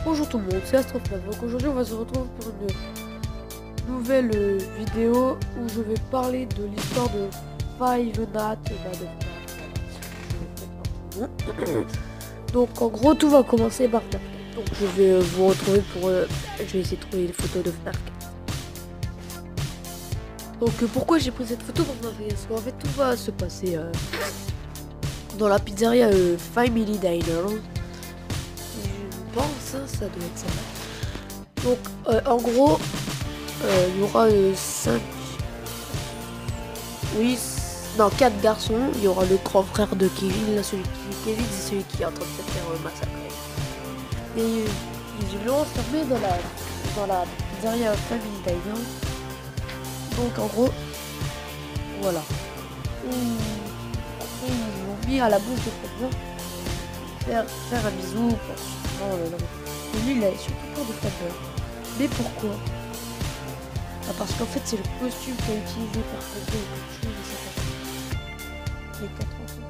Bonjour tout le monde, c'est Astroflave. Donc aujourd'hui on va se retrouver pour une nouvelle vidéo où je vais parler de l'histoire de Five Nights at Freddy's. Donc en gros tout va commencer par FNAF 4. Donc je vais vous retrouver pour... je vais essayer de trouver les photos de FNAF 4. Donc pourquoi j'ai pris cette photo pour FNAF 4? Parce qu'en fait tout va se passer dans la pizzeria Family Diner. Je pense, hein, ça doit être ça. Donc en gros il y aura 5, oui, non 4 garçons. Il y aura le grand frère de Kevin, là Kevin c'est celui qui est en train de se faire massacrer. Et ils l'ont enfermé dans la pizzeria Family Diner. Donc en gros voilà. Après ils l'ont mis à la bouche de Fredbear, faire un bisou pour lui il a surtout peur de Fredbear. Mais pourquoi? Parce qu'en fait c'est le costume qu'a utilisé par Fredbear pour tuer les 4 enfants.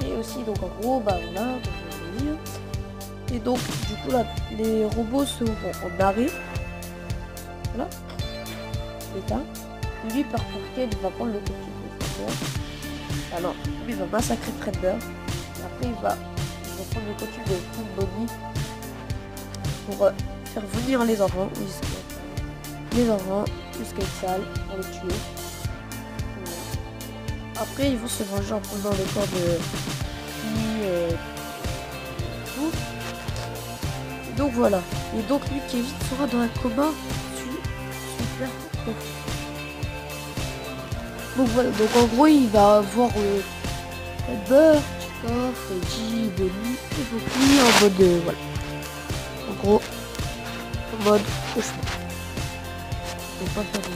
Et aussi donc en gros bah voilà, comme je viens de dire. Et donc du coup là les robots se vont en arrêt. Voilà. Éteint. Et lui par contre il va prendre le costume de Fredbear. Alors lui il va massacrer Fredbear. Et après il va prendre le costume de Bonnie pour faire venir les enfants, oui, les enfants jusqu'à une salle pour les tuer. Après ils vont se venger en prenant le corps de tout. Et donc voilà. Et donc lui Kevin sera dans un coma super profond. Donc voilà, donc en gros il va avoir Fredbear, Freddy, Bonnie et donc lui en mode voilà. En gros en mode cauchemar. Je vais pas faire de jeu.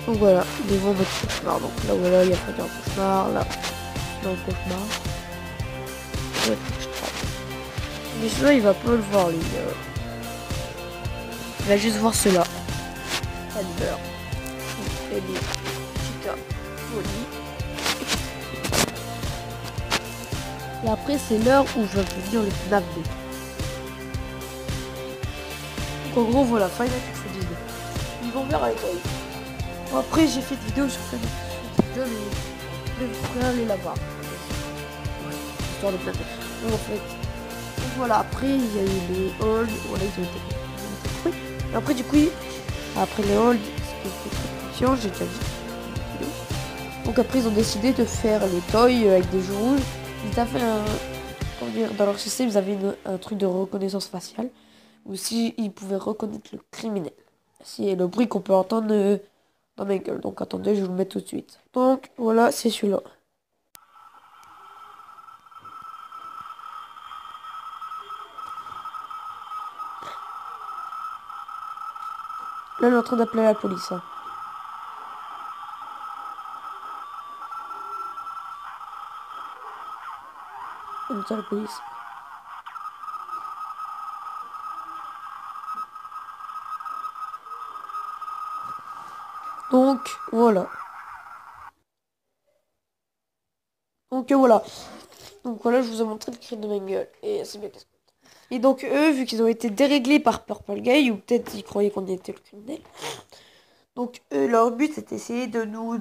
Donc voilà, ils vont en mode cauchemar. Donc là voilà, il y a Freddy en cauchemar, là dans le cauchemar. Ouais, mais celui-là il va pas le voir lui. Il va juste voir cela. Fredbear, Freddy, Chica, Bonnie. Et après c'est l'heure où je vais venir le FNAF 2. Donc en gros voilà, Five Nights at Freddy's 2. Ils vont vers avec toi. Bon, après j'ai fait une vidéo sur Five Nights at Freddy's 2 mais vous pourrez aller la voir. Ouais, histoire de placer. Donc en fait, donc voilà, après il y a eu les holds, voilà ils ont été détruits. Et après du coup, après les holds, c'était très confiant, j'ai déjà dit. Donc après ils ont décidé de faire les toys avec des jeux rouges. Ils ont fait comment dire, dans leur système ils avaient un truc de reconnaissance faciale. Ou si ils pouvaient reconnaître le criminel. C'est le bruit qu'on peut entendre dans ma gueule. Donc attendez, je vais vous le mettre tout de suite. Donc voilà, c'est celui-là. Là, il est en train d'appeler la police. Hein. Comme ça, la police. Donc voilà. Donc voilà. Donc voilà, je vous ai montré le cri de ma gueule. Et c'est bien. Et donc eux, vu qu'ils ont été déréglés par Purple Guy, ou peut-être ils croyaient qu'on était le criminel. Donc eux, leur but c'est d'essayer de nous,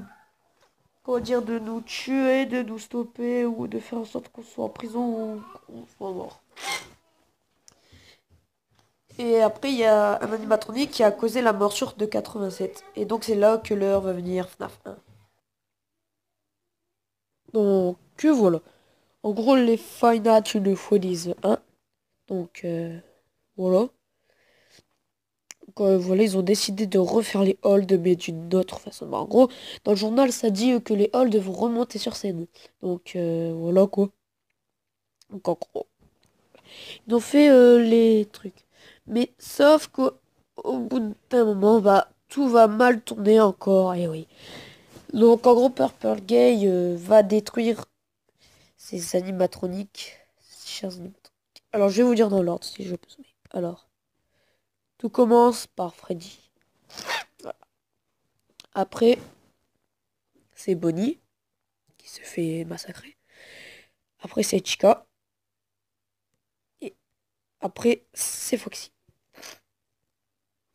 comment dire, de nous tuer, de nous stopper, ou de faire en sorte qu'on soit en prison ou qu'on soit mort. Et après, il y a un animatronique qui a causé la morsure de 87. Et donc c'est là que l'heure va venir FNAF 1. Donc voilà. En gros, les Five Nights at Freddy's 1. Donc voilà. Donc, voilà, ils ont décidé de refaire les holds, mais d'une autre façon. Bah, en gros, dans le journal, ça dit que les holds vont remonter sur scène. Donc voilà quoi. Donc en gros, ils ont fait les trucs. Mais sauf qu'au bout d'un moment, bah tout va mal tourner encore. Et oui. Donc en gros, Purple Gay va détruire ces animatroniques. Ces chers animatroniques. Alors je vais vous dire dans l'ordre si je peux. Alors, tout commence par Freddy. Voilà. Après, c'est Bonnie qui se fait massacrer. Après, c'est Chica. Et après, c'est Foxy.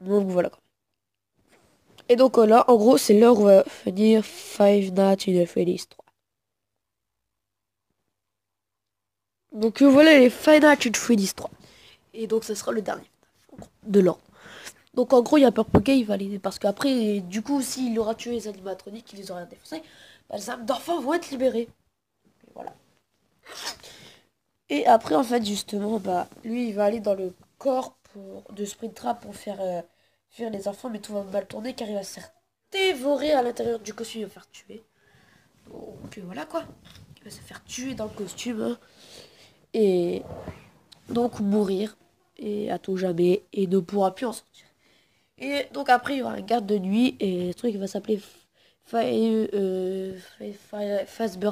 Donc voilà. Et donc là, en gros, c'est l'heure où va venir Five Nights at Freddy's 3. Donc voilà les Five Nights at Freddy's 3. Et donc ça sera le dernier de l'ordre. Donc en gros, il y a Purple Gay, il va l'aider. Parce qu'après, du coup, s'il aura tué les animatroniques, il les aura défoncés, bah, les âmes d'enfants vont être libérées. Et voilà. Et après, en fait, justement, bah, lui, il va aller dans le corps de Springtrap pour faire fuir les enfants, mais tout va mal tourner car il va se faire dévorer à l'intérieur du costume, il va se faire tuer. Donc voilà quoi. Il va se faire tuer dans le costume. Hein. Et donc mourir. Et à tout jamais. Et ne pourra plus en sortir. Et donc après, il y aura un garde de nuit. Et le truc, il va s'appeler Fazbear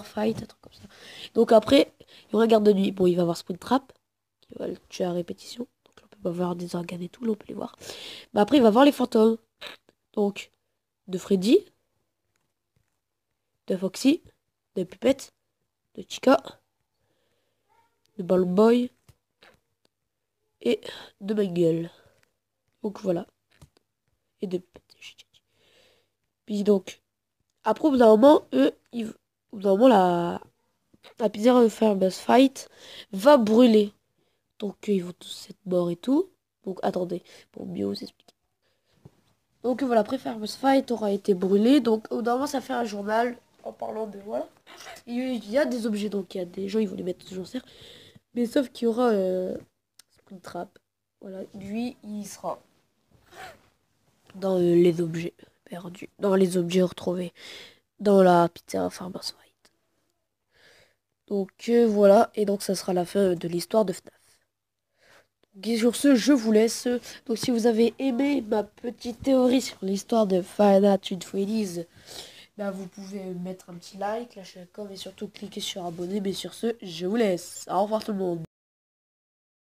Fight, un truc comme ça. Donc après, il y aura un garde de nuit. Bon, il va voir Springtrap, qui va le tuer à répétition. Donc là, on peut pas voir des organes et tout, là, on peut les voir. Mais après, il va voir les fantômes. Donc, de Freddy, de Foxy, de Pupette, de Chica, de Balloon Boy et de Mangle. Donc voilà. Et de Pupette. Puis donc, après, au bout d'un moment, au bout d'un moment, la pizzeria Famous Fight va brûler. Donc ils vont tous être morts et tout. Donc attendez, pour mieux vous expliquer. Donc voilà, après Famous Fight aura été brûlé. Donc au bout d'un moment, ça fait un journal en parlant de voilà. Il y a des objets, donc il y a des gens, ils vont les mettre toujours serre. Mais sauf qu'il y aura Springtrap. Voilà, lui, il sera dans les objets perdus, dans les objets retrouvés dans la pizzeria Famous Fight. Donc voilà, et donc ça sera la fin de l'histoire de FNAF. Et sur ce, je vous laisse. Donc si vous avez aimé ma petite théorie sur l'histoire de Five Nights at Freddy's, bah, vous pouvez mettre un petit like, lâcher un com et surtout cliquer sur abonner. Mais sur ce, je vous laisse. Au revoir tout le monde.